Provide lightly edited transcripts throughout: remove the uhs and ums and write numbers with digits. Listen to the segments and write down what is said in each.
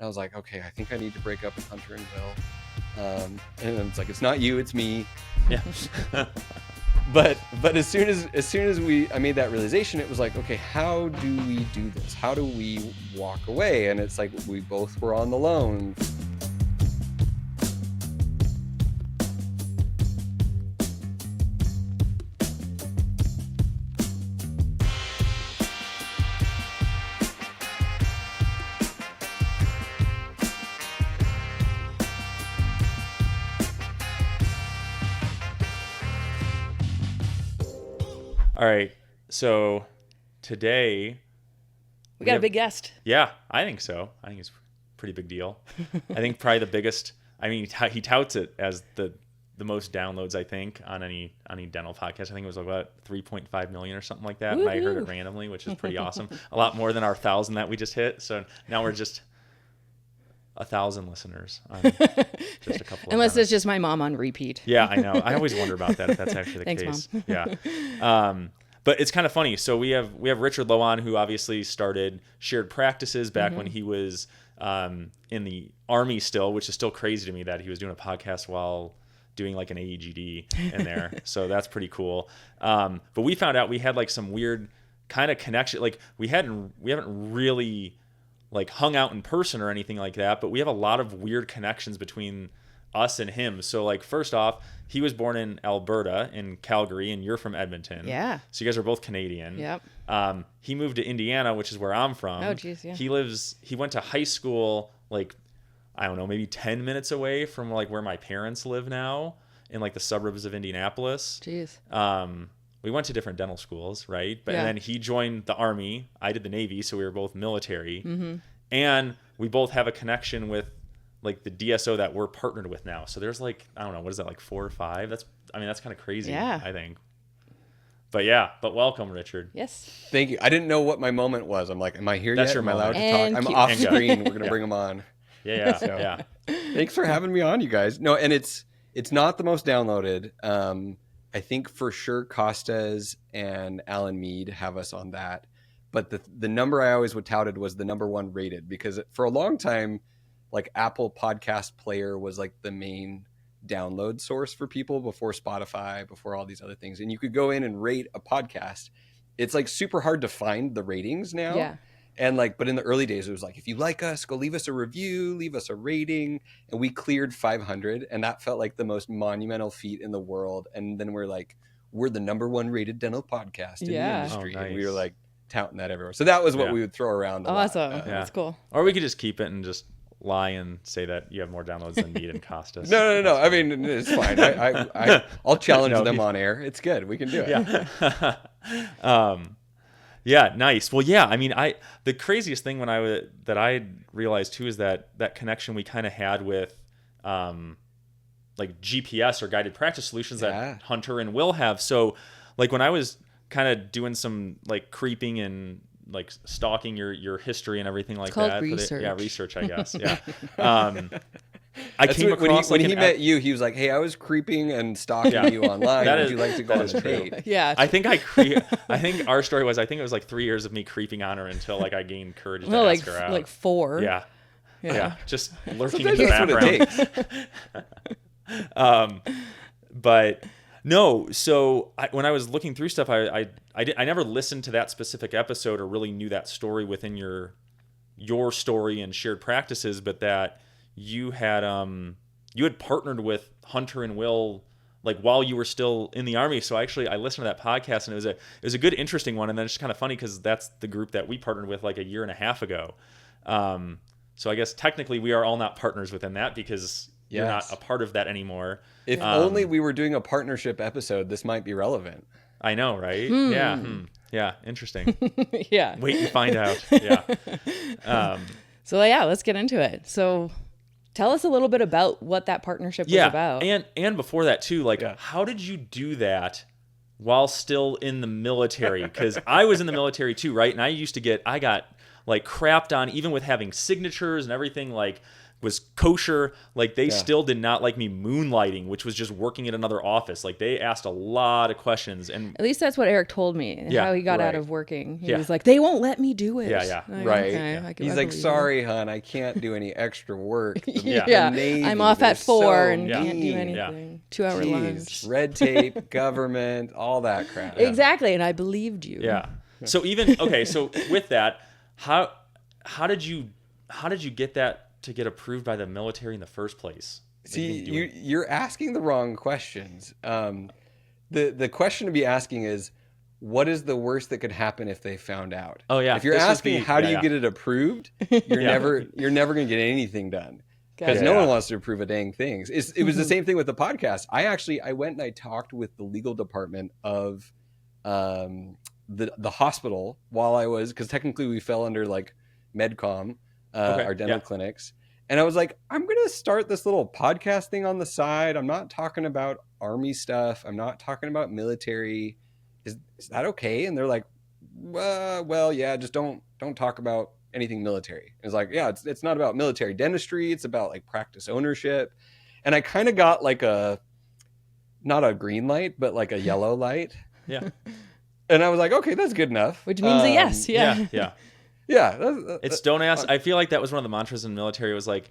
And I was like, okay, I think I need to break up with Hunter and Will. And it's like, it's not you, it's me. Yeah. But as soon as I made that realization, it was like, okay, how do we do this? How do we walk away? And it's like we both were on the loan. All right. So today we got a big guest. Yeah, I think so. I think it's a pretty big deal. I think probably the biggest. I mean, he touts it as the most downloads, I think, on any dental podcast. I think it was about 3.5 million or something like that. Woo-hoo. And I heard it randomly, which is pretty awesome. A lot more than our 1,000 that we just hit. So now we're just 1,000 listeners on just a couple. Unless it's just my mom on repeat. Yeah, I know. I always wonder about that, if that's actually the Thanks, case. Mom. Yeah. But it's kind of funny. So we have Richard Low on, who obviously started Shared Practices back when he was in the Army still, which is still crazy to me that he was doing a podcast while doing like an AEGD in there. So that's pretty cool. But we found out we had like some weird kind of connection. Like we haven't really like hung out in person or anything like that, but we have a lot of weird connections between us and him. So like, first off, he was born in Alberta, in Calgary, and you're from Edmonton. Yeah. So you guys are both Canadian. Yep. He moved to Indiana, which is where I'm from. Oh, geez, yeah. He went to high school, like, I don't know, maybe 10 minutes away from like where my parents live now, in like the suburbs of Indianapolis. Jeez. We went to different dental schools, right? But Yeah. and then he joined the Army. I did the Navy, so we were both military. Mm-hmm. And we both have a connection with like the DSO that we're partnered with now. So there's like, I don't know, what is that, like 4 or 5? That's kind of crazy, Yeah. I think. But welcome, Richard. Yes. Thank you. I didn't know what my moment was. I'm like, am I here That's yet? your Am I allowed moment. to And talk? I'm cute. off And go. screen. We're going to bring them on. Yeah. So- Yeah. Thanks for having me on, you guys. No, and it's not the most downloaded. I think for sure Costas and Alan Mead have us on that. But the number I always would touted was the number 1 rated, because for a long time, like Apple Podcast Player was like the main download source for people before Spotify, before all these other things. And you could go in and rate a podcast. It's like super hard to find the ratings now. Yeah. And like, but in the early days, it was like, if you like us, go leave us a review, leave us a rating. And we cleared 500. And that felt like the most monumental feat in the world. And then we're like, we're the number 1 rated dental podcast in the Yeah. industry. Oh, And we nice. were like touting that everywhere. So that was what Yeah. we would throw around a lot. Awesome. That's cool. Or we could just keep it and just lie and say that you have more downloads than Mead and Costas. No. I mean, it's fine. I'll challenge No, them on air. It's good. We can do it. Yeah. Yeah, nice. Well, yeah, I mean, the craziest thing that I realized too is that connection we kind of had with like GPS or guided practice solutions Yeah. that Hunter and Will have. So like when I was kind of doing some like creeping and like stalking your history and everything like called that. research. Research, I guess. Yeah. I That's came what- across when like he an met you, he was like, "Hey, I was creeping and stalking Yeah. you online. That Would is- you like to go that on is a true. date?" Yeah. I think I think our story was, I think it was like 3 years of me creeping on her until like I gained courage to Well, ask her out. like 4. Yeah. Yeah. Just lurking in Sometimes the that's what it background. takes. But no, so when I was looking through stuff, I never listened to that specific episode or really knew that story within your story and Shared Practices, but that you had partnered with Hunter and Will like while you were still in the Army. So I listened to that podcast, and it was a good, interesting one. And then it's kind of funny because that's the group that we partnered with like a year and a half ago. So I guess technically we are all not partners within that because you're not Yes. a part of that anymore. If only we were doing a partnership episode, this might be relevant. I know, right? Yeah. Yeah. Interesting. Yeah. Wait and find out. Yeah. So yeah, let's get into it. So tell us a little bit about what that partnership was about. And before that too, like Yeah. how did you do that while still in the military? Because I was in the military too, right? And I got like crapped on, even with having signatures and everything, like was kosher. Like they still did not like me moonlighting, which was just working at another office. Like they asked a lot of questions, and at least that's what Eric told me. How he got out of working. He was like, they won't let me do it. Yeah. Like, right. Okay, He's like, sorry, hon, I can't do any extra work. I'm off at 4 and can't do anything. 2-hour lunch. Red tape, government, all that crap. Exactly, and I believed you. Yeah. So even so with that, how did you get that to get approved by the military in the first place? See, you're asking the wrong questions. The question to be asking is, what is the worst that could happen if they found out? Oh yeah. If you're asking how do you get it approved, you're never going to get anything done because no one wants to approve a dang thing. It was the same thing with the podcast. I went and I talked with the legal department of the hospital while I was, because technically we fell under like MedCom. Our dental clinics. And I was like, I'm going to start this little podcast thing on the side. I'm not talking about Army stuff. I'm not talking about military. Is that okay? And they're like, well, yeah, just don't talk about anything military. And it's like, yeah, it's not about military dentistry. It's about like practice ownership. And I kind of got like not a green light, but like a yellow light. Yeah. And I was like, okay, that's good enough. Which means a yes. Yeah. Yeah. It's don't ask. I feel like that was one of the mantras in the military. It was like,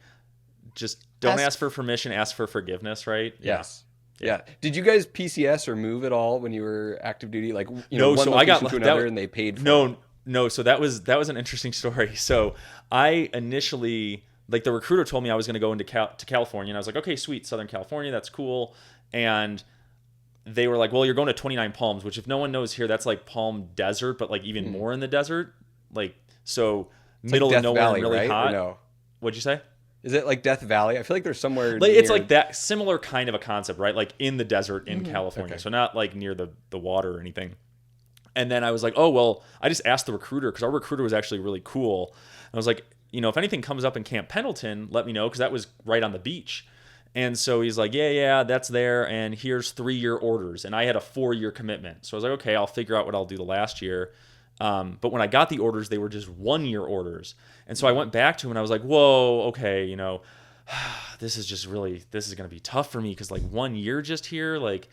just don't ask for permission, ask for forgiveness, right? Yes. Yeah. Did you guys PCS or move at all when you were active duty? Like, one so I got to another and they paid for it? No. So that was an interesting story. So I initially, like the recruiter told me I was going to go into to California, and I was like, okay, sweet, Southern California, that's cool. And they were like, well, you're going to 29 Palms, which if no one knows here, that's like Palm Desert, but like even more in the desert. Like, so it's middle like of nowhere, Valley, really right? hot. Or no? What'd you say? Is it like Death Valley? I feel like there's somewhere like it's like that similar kind of a concept, right? Like in the desert in California. Okay. So not like near the water or anything. And then I was like, oh, well, I just asked the recruiter, because our recruiter was actually really cool. I was like, if anything comes up in Camp Pendleton, let me know, because that was right on the beach. And so he's like, yeah, that's there. And here's 3-year orders. And I had a 4-year commitment. So I was like, okay, I'll figure out what I'll do the last year. But when I got the orders, they were just 1-year orders. And so I went back to him and I was like, whoa, okay, this is going to be tough for me, because like 1 year just here, like,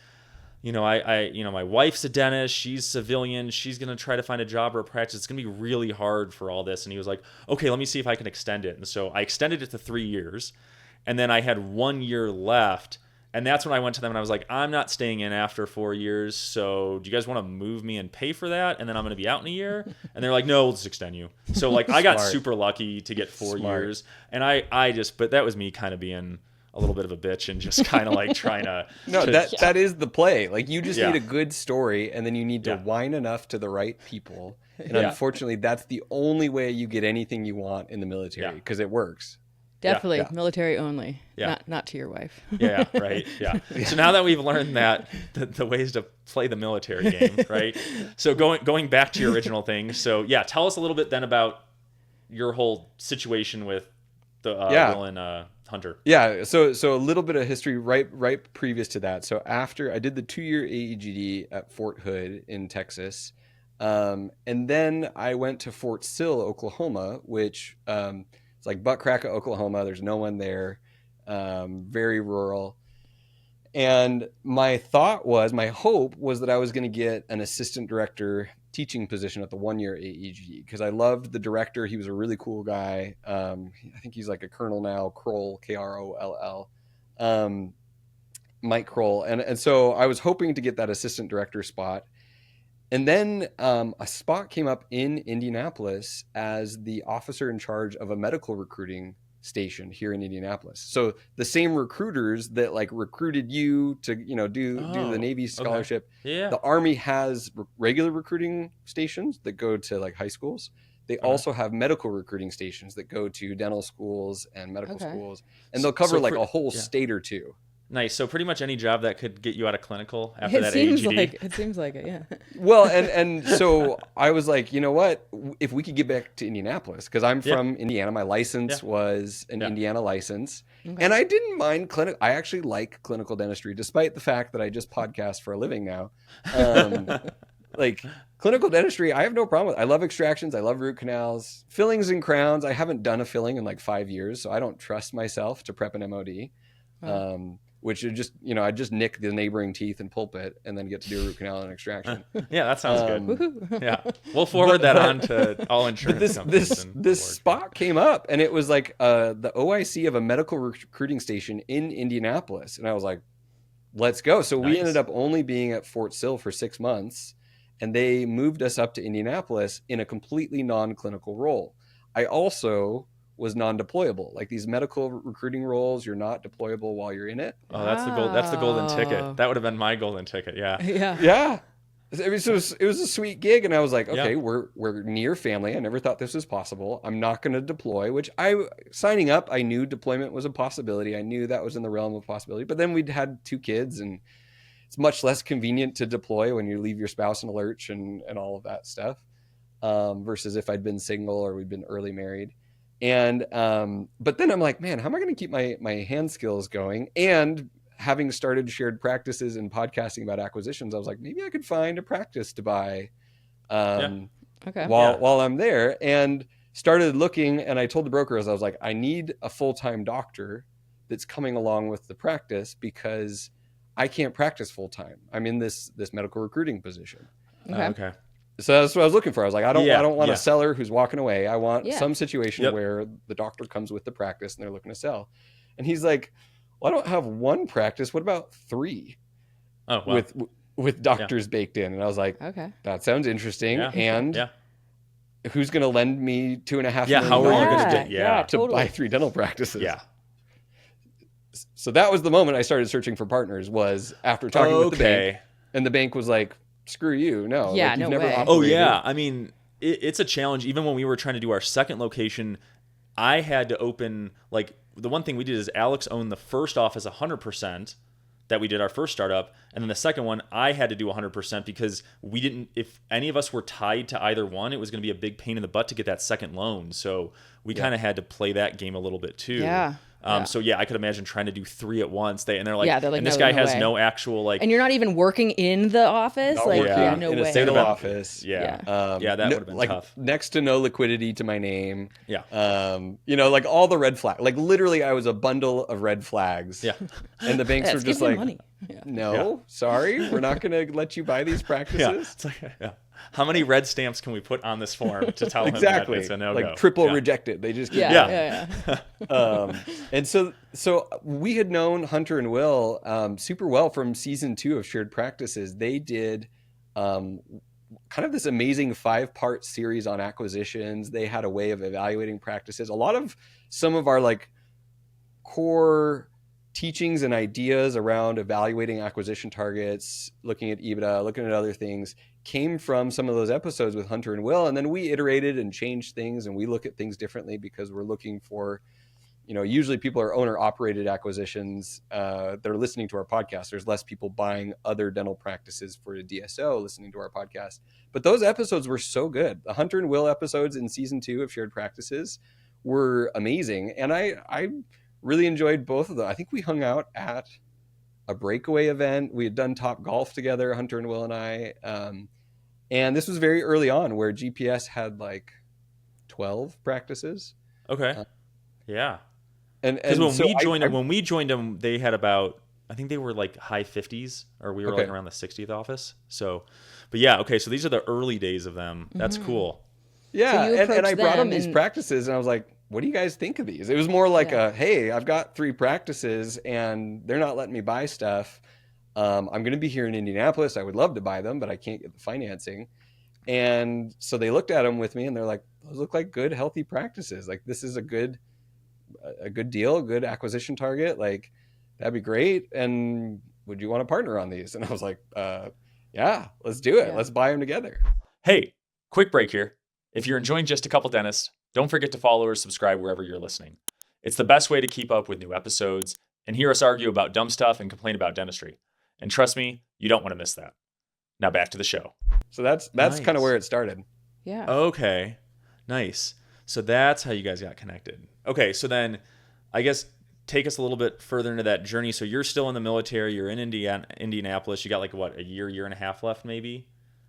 my wife's a dentist, she's civilian, she's going to try to find a job or a practice. It's going to be really hard for all this. And he was like, okay, let me see if I can extend it. And so I extended it to 3 years, and then I had 1 year left. And that's when I went to them and I was like, I'm not staying in after 4 years. So do you guys want to move me and pay for that? And then I'm going to be out in a year. And they're like, no, we'll just extend you. So like I got super lucky to get 4 years. And but that was me kind of being a little bit of a bitch and just kind of like trying to. No, that is the play. Like you just need a good story, and then you need to whine enough to the right people. And unfortunately, that's the only way you get anything you want in the military, because it works. Definitely military only. Not to your wife. Yeah, right. Yeah. So now that we've learned that the ways to play the military game, right? So going back to your original thing. So tell us a little bit then about your whole situation with the Will and Hunter. Yeah. So a little bit of history right previous to that. So after I did the 2-year AEGD at Fort Hood in Texas, and then I went to Fort Sill, Oklahoma, which it's like butt crack of Oklahoma. There's no one there. Very rural. And my hope was that I was going to get an assistant director teaching position at the 1-year AEGD, because I loved the director. He was a really cool guy. I think he's like a colonel now, Kroll, Kroll, Mike Kroll. And so I was hoping to get that assistant director spot. And then a spot came up in Indianapolis as the officer in charge of a medical recruiting station here in Indianapolis. So the same recruiters that like recruited you to, do the Navy scholarship. Okay. Yeah. The Army has regular recruiting stations that go to like high schools. They also have medical recruiting stations that go to dental schools and medical schools. And they'll cover a whole state or two. Nice. So pretty much any job that could get you out of clinical after that AEGD. It seems like it, yeah. Well, and so I was like, you know what? If we could get back to Indianapolis, because I'm from Indiana. My license was an Indiana license. Okay. And I didn't mind clinical. I actually like clinical dentistry, despite the fact that I just podcast for a living now. like clinical dentistry, I have no problem with. I love extractions. I love root canals, fillings and crowns. I haven't done a filling in like 5 years, so I don't trust myself to prep an MOD. Which is just, I just nick the neighboring teeth and pulp it and then get to do a root canal and extraction. Yeah, that sounds good. Yeah. We'll forward that on to all insurance companies. This spot came up, and it was like the OIC of a medical recruiting station in Indianapolis. And I was like, let's go. So we ended up only being at Fort Sill for 6 months, and they moved us up to Indianapolis in a completely non-clinical role. I also was non-deployable. Like these medical recruiting roles, you're not deployable while you're in it. Oh, that's the golden ticket. That would have been my golden ticket. Yeah. Yeah. I mean, so it was a sweet gig, and I was like, okay, we're near family. I never thought this was possible. I'm not going to deploy, which signing up, I knew deployment was a possibility. I knew that was in the realm of possibility. But then we'd had 2 kids, and it's much less convenient to deploy when you leave your spouse in a lurch and all of that stuff, versus if I'd been single or we'd been early married. And but then I'm like, man, how am I going to keep my hand skills going? And having started shared practices and podcasting about acquisitions, I was like, maybe I could find a practice to buy while I'm there. And started looking, and I told the brokers, I was like, I need a full-time doctor that's coming along with the practice, because I can't practice full-time. I'm in this medical recruiting position. Okay. So that's what I was looking for. I was like, I don't want a seller who's walking away. I want some situation where the doctor comes with the practice and they're looking to sell. And he's like, well, I don't have 1 practice. What about 3? Oh, wow. With doctors baked in. And I was like, okay, that sounds interesting. Yeah. And who's going to lend me $2.5 million how are you going to to buy 3 dental practices? Yeah. So that was the moment I started searching for partners, was after talking with the bank. And the bank was like, screw you. No. Yeah, like, no never way. operated. Oh, yeah. I mean, it's a challenge. Even when we were trying to do our second location, I had to open, like, the one thing we did is Alex owned the first office 100% that we did our first startup. And then the second one, I had to do 100% because we didn't, if any of us were tied to either one, it was going to be a big pain in the butt to get that second loan. So we kind of had to play that game a little bit too. Yeah. So I could imagine trying to do 3 at once. They're like, and this no, guy no has way. no actual like, and you're not even working in the office. Not like, working no in way. a single office. Yeah. That would have been like, tough. Next to no liquidity to my name. Yeah. Like all the red flags. Like literally, I was a bundle of red flags. Yeah. And the banks were just like, money. no, sorry, we're not going to let you buy these practices. Yeah. It's like, how many red stamps can we put on this form to tell him that it's a no-go? Like triple rejected. They just keep and so we had known Hunter and Will super well from season 2 of Shared Practices. They did kind of this amazing 5-part series on acquisitions. They had a way of evaluating practices. A lot of some of our like core teachings and ideas around evaluating acquisition targets, looking at EBITDA, looking at other things, came from some of those episodes with Hunter and Will. And then we iterated and changed things, and we look at things differently because we're looking for, usually people are owner operated acquisitions. They're listening to our podcast. There's less people buying other dental practices for a DSO listening to our podcast. But those episodes were so good. The Hunter and Will episodes in season 2 of Shared Practices were amazing. And I really enjoyed both of them. I think we hung out at a breakaway event. We had done Top Golf together, Hunter and Will and I. And this was very early on, where GPS had like 12 practices. Okay. Yeah. And when we joined them, they had about, I think they were like high 50s, or we were like around the 60th office. So, but yeah, okay. So these are the early days of them. That's cool. Yeah. So and I brought them these practices, and I was like, what do you guys think of these? It was more like hey, I've got 3 practices and they're not letting me buy stuff. I'm going to be here in Indianapolis. I would love to buy them, but I can't get the financing. And so they looked at them with me, and they're like, those look like good, healthy practices. Like, this is a good deal, a good acquisition target. Like, that'd be great. And would you want to partner on these? And I was like, yeah, let's do it. Yeah. Let's buy them together. Hey, quick break here. If you're enjoying Just a Couple Dentists, don't forget to follow or subscribe wherever you're listening. It's the best way to keep up with new episodes and hear us argue about dumb stuff and complain about dentistry. And trust me, you don't want to miss that. Now back to the show. So that's nice. Kind of where it started. Yeah. Okay. Nice. So that's how you guys got connected. Okay. So then I guess take us a little bit further into that journey. So you're still in the military. You're in Indianapolis. You got like what, a year and a half left maybe?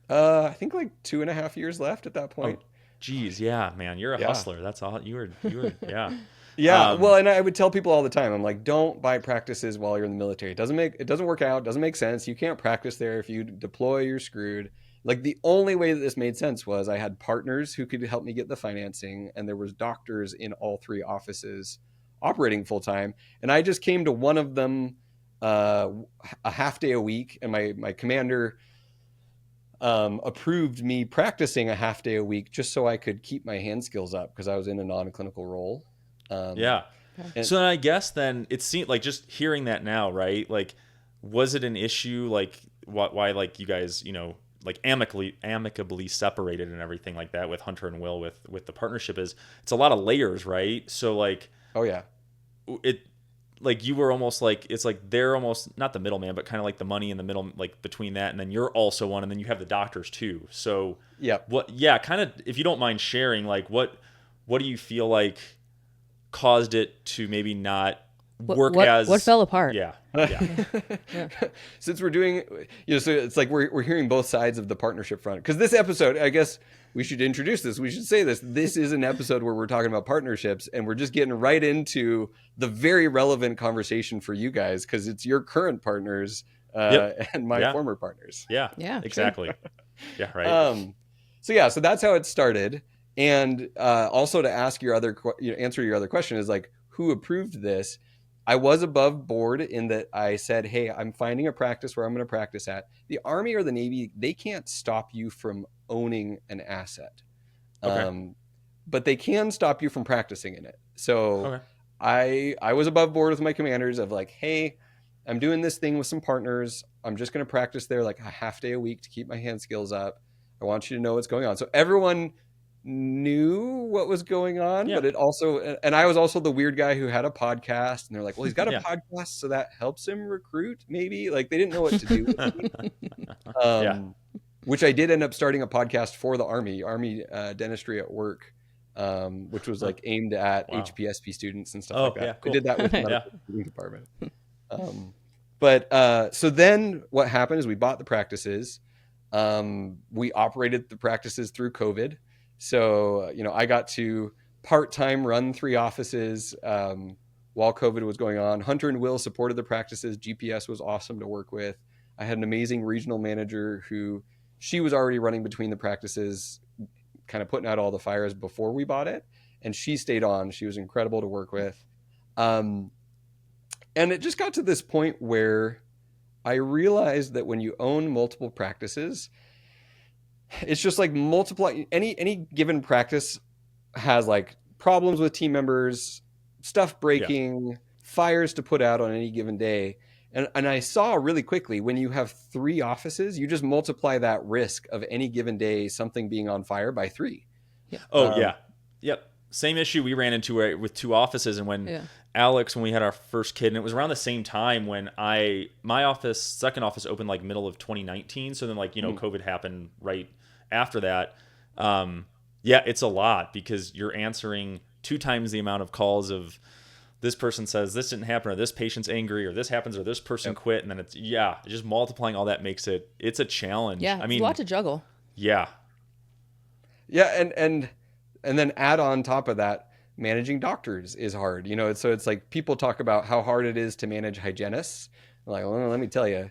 I think like 2.5 years left at that Oh, point. geez, yeah, man, you're a Yeah. hustler. That's all. You were, yeah. Yeah, Um, well, and I would tell people all the time, I'm like, don't buy practices while you're in the military. It doesn't work out, doesn't make sense. You can't practice there. If you deploy, you're screwed. Like the only way that this made sense was I had partners who could help me get the financing, and there was doctors in all three offices operating full time, and I just came to one of them uh, a half day a week, and my commander approved me practicing a half day a week just so I could keep my hand skills up because I was in a non-clinical role. Um, yeah. and So then I guess then it seemed like just hearing that now, right? Like, was it an issue? Like, why like you guys, like amicably separated and everything like that with Hunter and Will with the partnership is it's a lot of layers, right? So like oh yeah, it like you were almost like it's like they're almost not the middleman, but kind of like the money in the middle, like between that, and then you're also one, and then you have the doctors too. So yeah. what? Yeah, kind of. If you don't mind sharing, like what do you feel like caused it to maybe not work as what fell apart? Yeah, yeah, Since we're doing, so it's like we're hearing both sides of the partnership front. Because this episode, I guess we should introduce this. We should say this. This is an episode where we're talking about partnerships, and we're just getting right into the very relevant conversation for you guys because it's your current partners yep, and my yeah, former partners. yeah, Yeah, exactly. Yeah, right. So that's how it started. And also to ask answer your other question is like, who approved this? I was above board in that I said, hey, I'm finding a practice where I'm going to practice at. The Army or the Navy, they can't stop you from owning an asset. Okay. But they can stop you from practicing in it. So Okay. I was above board with my commanders of like, hey, I'm doing this thing with some partners. I'm just going to practice there like a half day a week to keep my hand skills up. I want you to know what's going on. So everyone knew what was going on, Yeah. but it also, and I was also the weird guy who had a podcast, and they're like, well, he's got a Yeah. podcast, so that helps him recruit, maybe. Like they didn't know what to do with me. Yeah. Which I did end up starting a podcast for the Army Dentistry at Work, which was like aimed at Wow. HPSP students and stuff Oh, like that. yeah, I cool. did that with the Yeah. medical recruiting department. But so then what happened is we bought the practices. We operated the practices through COVID. So, I got to part-time run 3 offices while COVID was going on. Hunter and Will supported the practices. GPS was awesome to work with. I had an amazing regional manager who she was already running between the practices, kind of putting out all the fires before we bought it. And she stayed on. She was incredible to work with. And it just got to this point where I realized that when you own multiple practices, it's just like multiply any given practice has like problems with team members, stuff breaking, fires to put out on any given day. And I saw really quickly when you have 3 offices, you just multiply that risk of any given day something being on fire by 3. Yeah. Oh, yeah. Yep. Same issue we ran into with 2 offices. And when Alex, when we had our first kid, and it was around the same time when my second office opened like middle of 2019. So then like, COVID happened right after that. Yeah, it's a lot because you're answering 2 times the amount of calls of this person says this didn't happen, or this patient's angry, or this happens, or this person quit. And then it's just multiplying all that makes it's a challenge. Yeah. I mean, it's a lot to juggle. Yeah. Yeah. And then add on top of that, managing doctors is hard, so it's like people talk about how hard it is to manage hygienists. I'm like, well, let me tell you,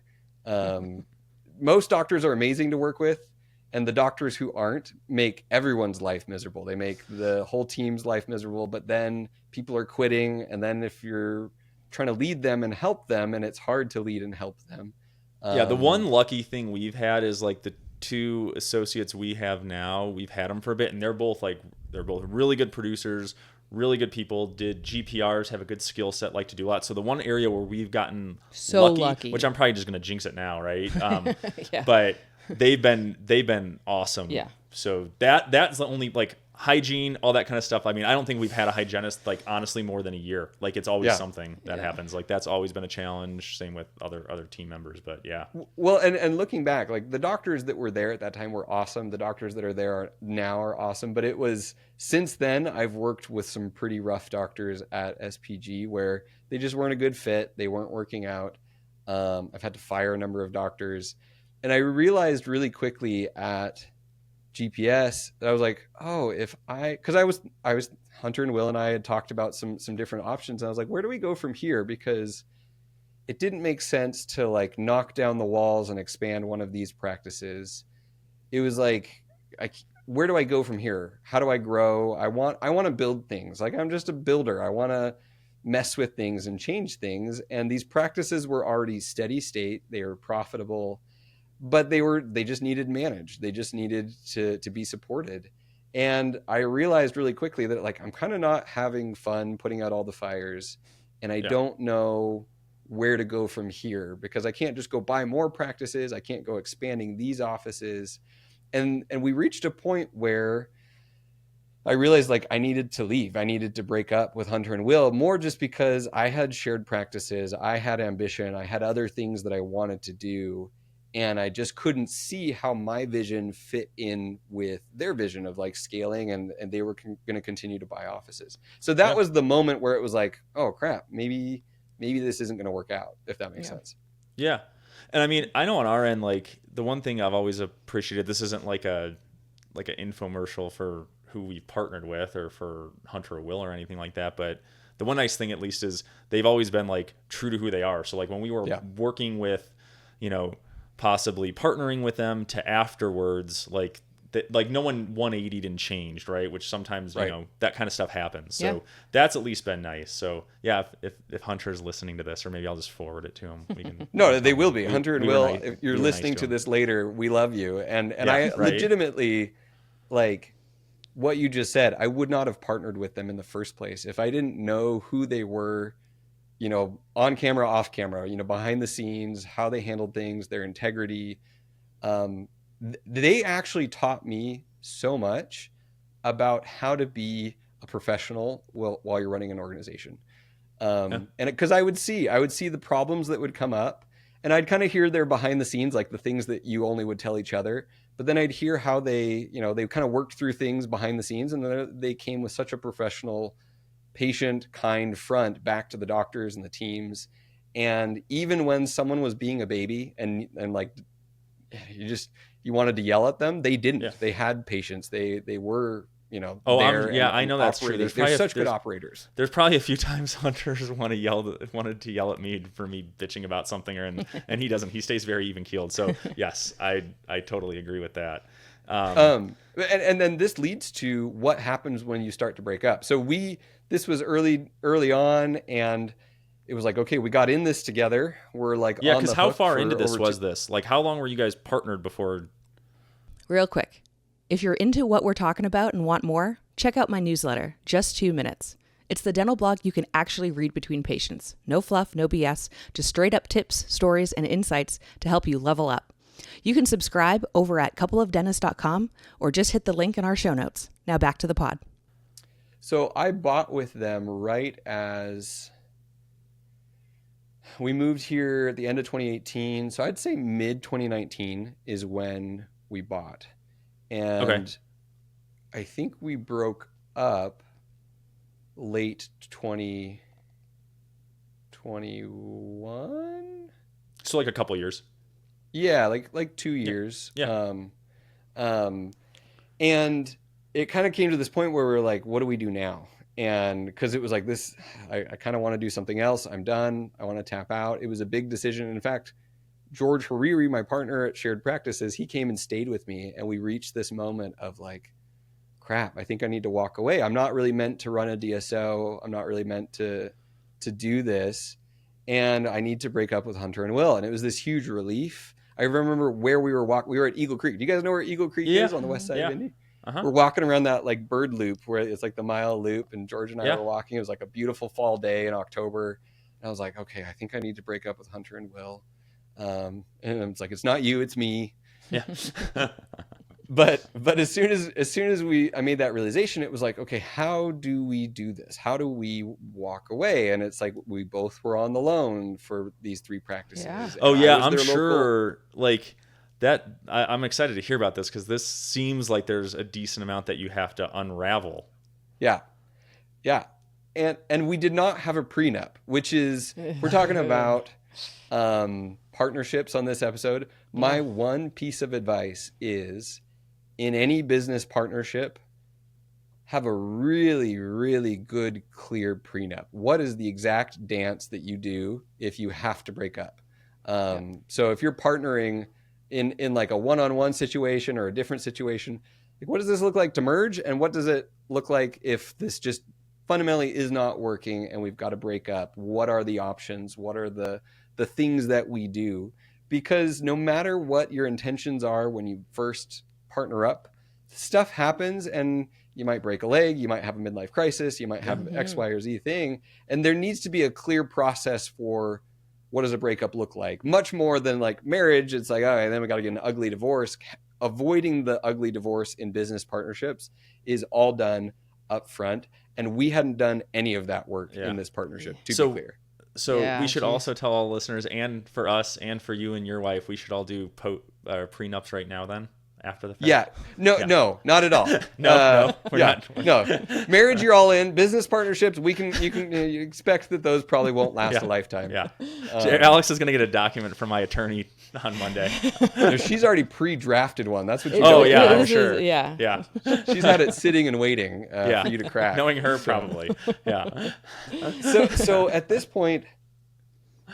most doctors are amazing to work with, and the doctors who aren't make everyone's life miserable. They make the whole team's life miserable, but then people are quitting, and then if you're trying to lead them and help them, and it's hard to lead and help them. Yeah, the one lucky thing we've had is like the 2 associates we have now, we've had them for a bit, and they're both really good producers, really good people, did GPRs, have a good skill set, like to do a lot. So the one area where we've gotten so lucky, which I'm probably just going to jinx it now, right? Yeah. But they've been awesome. Yeah. So that's the only like hygiene, all that kind of stuff. I mean, I don't think we've had a hygienist like honestly more than a year. Like it's always something that happens. Like that's always been a challenge. Same with other team members. But yeah. Well, and looking back, like the doctors that were there at that time were awesome. The doctors that are there now are awesome. But it was since then I've worked with some pretty rough doctors at SPG where they just weren't a good fit. They weren't working out. I've had to fire a number of doctors. And I realized really quickly at GPS that I was like, oh, because I was Hunter and Will and I had talked about some different options. And I was like, where do we go from here? Because it didn't make sense to like knock down the walls and expand one of these practices. It was like, where do I go from here? How do I grow? I want to build things. Like, I'm just a builder. I want to mess with things and change things. And these practices were already steady state. They were profitable, but they just needed managed. They just needed to be supported. And I realized really quickly that like, I'm kind of not having fun putting out all the fires, and I don't know where to go from here, because I can't just go buy more practices. I can't go expanding these offices. And we reached a point where I realized like I needed to leave. I needed to break up with Hunter and Will, more just because I had shared practices. I had ambition. I had other things that I wanted to do. And I just couldn't see how my vision fit in with their vision of like scaling, and they were going to continue to buy offices. So that was the moment where it was like, oh crap, maybe this isn't going to work out, if that makes sense. Yeah. And I mean, I know on our end, like the one thing I've always appreciated, this isn't like an infomercial for who we've partnered with or for Hunter or Will or anything like that. But the one nice thing at least is they've always been like true to who they are. So like when we were working with, possibly partnering with them to afterwards, like no one 180'd and changed, right? Which sometimes, that kind of stuff happens. So that's at least been nice. So yeah, if Hunter's listening to this, or maybe I'll just forward it to him. We can. No, they will be. Hunter and Will, if you're listening to this later, we love you. And I legitimately, like what you just said, I would not have partnered with them in the first place if I didn't know who they were, on camera, off camera, behind the scenes, how they handled things, their integrity. They actually taught me so much about how to be a professional while you're running an organization. And because I would see the problems that would come up, and I'd kind of hear their behind the scenes, like the things that you only would tell each other, but then I'd hear how they kind of worked through things behind the scenes, and then they came with such a professional, patient, kind front back to the doctors and the teams. And even when someone was being a baby and like you wanted to yell at them, they didn't. They had patience. They were there. I know that's true. They're such good operators. There's probably a few times Hunters wanted to yell at me for me bitching about something, and he doesn't. He stays very even keeled. So yes, I totally agree with that. And then this leads to what happens when you start to break up. So this was early on, and it was like, okay, we got in this together. We're like, because how far into this was this? Like, how long were you guys partnered before? Real quick, if you're into what we're talking about and want more, check out my newsletter, Just 2 Minutes. It's the dental blog you can actually read between patients. No fluff, no BS, just straight up tips, stories, and insights to help you level up. You can subscribe over at coupleofdentists.com or just hit the link in our show notes. Now back to the pod. So I bought with them right as we moved here at the end of 2018. So I'd say mid 2019 is when we bought. And I think we broke up late 2021. So like a couple years. Yeah, like 2 years. Yeah. And it kind of came to this point where we were like, what do we do now? And because it was like this, I kind of want to do something else. I'm done. I want to tap out. It was a big decision. In fact, George Hariri, my partner at Shared Practices, he came and stayed with me, and we reached this moment of like, crap, I think I need to walk away. I'm not really meant to run a DSO. I'm not really meant to do this. And I need to break up with Hunter and Will. And it was this huge relief. I remember where we were walking. We were at Eagle Creek. Do you guys know where Eagle Creek is on the west side of Indy? Uh-huh. We're walking around that like bird loop where it's like the mile loop, and George and I were walking. It was like a beautiful fall day in October. And I was like, okay, I think I need to break up with Hunter and Will. And it's like, it's not you, it's me. Yeah. But as soon as I made that realization, it was like, okay, how do we do this? How do we walk away? And it's like, we both were on the loan for these 3 practices. Yeah. Oh yeah, I'm sure like that. I'm excited to hear about this, because this seems like there's a decent amount that you have to unravel. Yeah. And we did not have a prenup, which is, we're talking about partnerships on this episode. My one piece of advice is, in any business partnership, have a really, really good, clear prenup. What is the exact dance that you do if you have to break up? So if you're partnering in like a one-on-one situation or a different situation, like, what does this look like to merge? And what does it look like if this just fundamentally is not working and we've got to break up? What are the options? What are the things that we do? Because no matter what your intentions are when you first partner up, stuff happens, and you might break a leg, you might have a midlife crisis, you might have X, Y, or Z thing. And there needs to be a clear process for what does a breakup look like? Much more than like marriage. It's like, all right, then we got to get an ugly divorce. Avoiding the ugly divorce in business partnerships is all done up front. And we hadn't done any of that work in this partnership, to be clear. So we should also tell all listeners, and for us and for you and your wife, we should all do prenups right now then, after the fact. Yeah. No, not at all. No, we're not. Marriage, you're all in. Business partnerships, you can expect that those probably won't last a lifetime. Yeah. Alex is going to get a document from my attorney on Monday. No, she's already pre-drafted one. That's what you I'm sure. Yeah. She's had it sitting and waiting for you to crack. Knowing her, probably. Yeah. So at this point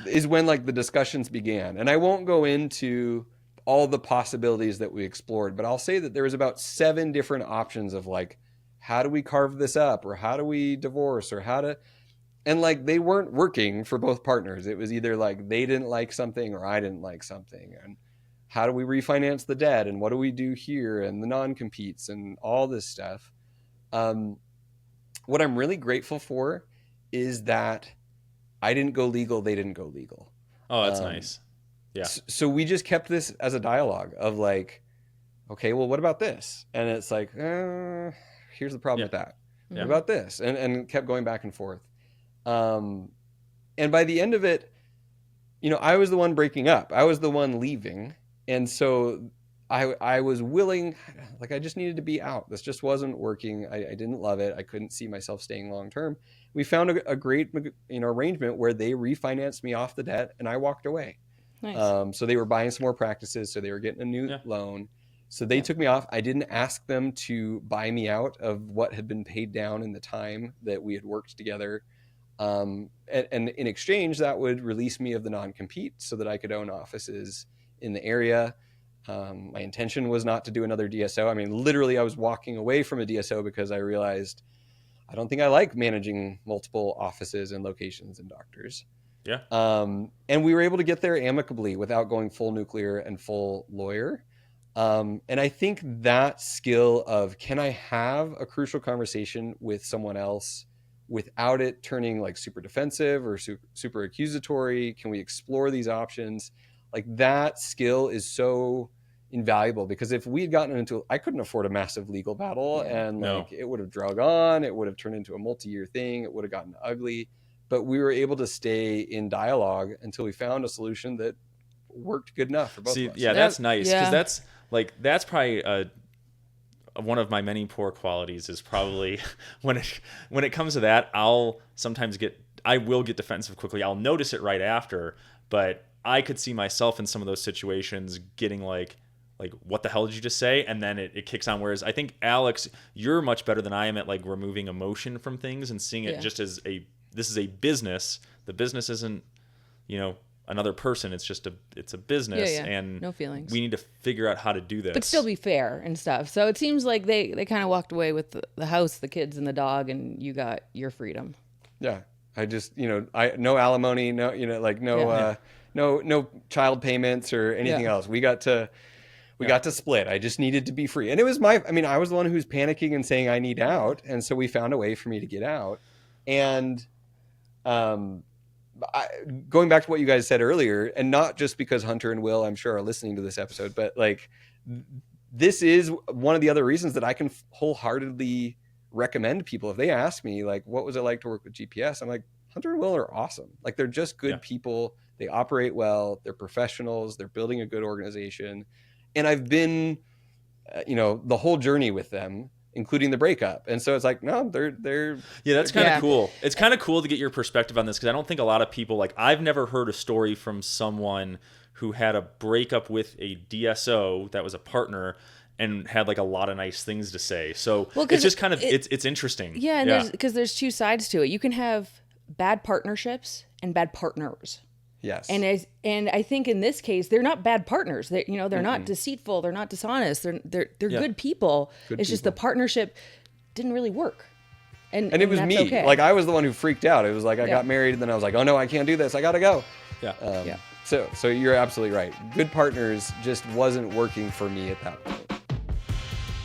is when like the discussions began. And I won't go into all the possibilities that we explored, but I'll say that there was about 7 different options of like, how do we carve this up, or how do we divorce, or and like they weren't working for both partners. It was either like they didn't like something or I didn't like something. And how do we refinance the debt, and what do we do here, and the non-competes and all this stuff. What I'm really grateful for is that I didn't go legal, they didn't go legal. Oh, that's nice. Yeah. So we just kept this as a dialogue of like, okay, well, what about this? And it's like, here's the problem with that. Yeah. What about this? And kept going back and forth. And by the end of it, I was the one breaking up. I was the one leaving. And so I was willing, like I just needed to be out. This just wasn't working. I didn't love it. I couldn't see myself staying long-term. We found a great, arrangement where they refinanced me off the debt and I walked away. Nice. So they were buying some more practices. So they were getting a new loan. So they took me off. I didn't ask them to buy me out of what had been paid down in the time that we had worked together. And in exchange, that would release me of the non-compete so that I could own offices in the area. My intention was not to do another DSO. I mean, literally, I was walking away from a DSO because I realized I don't think I like managing multiple offices and locations and doctors. Yeah. And we were able to get there amicably without going full nuclear and full lawyer. And I think that skill of, can I have a crucial conversation with someone else without it turning like super defensive or super accusatory? Can we explore these options? Like that skill is so invaluable, because if we had gotten into, I couldn't afford a massive legal battle, and it would have drug on, it would have turned into a multi-year thing, it would have gotten ugly. But we were able to stay in dialogue until we found a solution that worked good enough for both of us. Yeah, that's nice, because that's probably one of my many poor qualities is probably when it comes to that, I will get defensive quickly. I'll notice it right after, but I could see myself in some of those situations getting like, what the hell did you just say? And then it kicks on. Whereas I think, Alex, you're much better than I am at like removing emotion from things and seeing it just as this is a business. The business isn't, another person. It's just it's a business, and no feelings. We need to figure out how to do this, but still be fair and stuff. So it seems like they kind of walked away with the house, the kids, and the dog, and you got your freedom. Yeah, I just no alimony, no child payments or anything else. We got to split. I just needed to be free, and it was I was the one who was panicking and saying I need out, and so we found a way for me to get out. And going back to what you guys said earlier, and not just because Hunter and Will, I'm sure, are listening to this episode, but like this is one of the other reasons that I can wholeheartedly recommend people. If they ask me like, what was it like to work with GPS? I'm like, Hunter and Will are awesome. Like they're just good people. They operate well. They're professionals. They're building a good organization. And I've been, the whole journey with them. including the breakup. And so it's like, no, they're Yeah, that's kind of cool. It's kind of cool to get your perspective on this, because I don't think a lot of people, like, I've never heard a story from someone who had a breakup with a DSO that was a partner and had like a lot of nice things to say. So it's just kind of, it's interesting. Yeah, and because there's two sides to it. You can have bad partnerships and bad partners. Yes. And I think in this case, they're not bad partners. They're not deceitful. They're not dishonest. They're good people. It's just the partnership didn't really work. And it was me. Okay. Like, I was the one who freaked out. It was like I got married and then I was like, oh no, I can't do this. I got to go. Yeah. So you're absolutely right. Good partners just wasn't working for me at that point.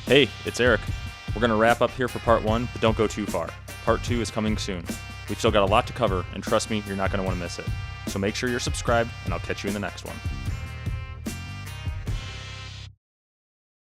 Hey, it's Eric. We're going to wrap up here for part 1, but don't go too far. Part 2 is coming soon. We've still got a lot to cover, and trust me, you're not going to want to miss it. So make sure you're subscribed, and I'll catch you in the next one.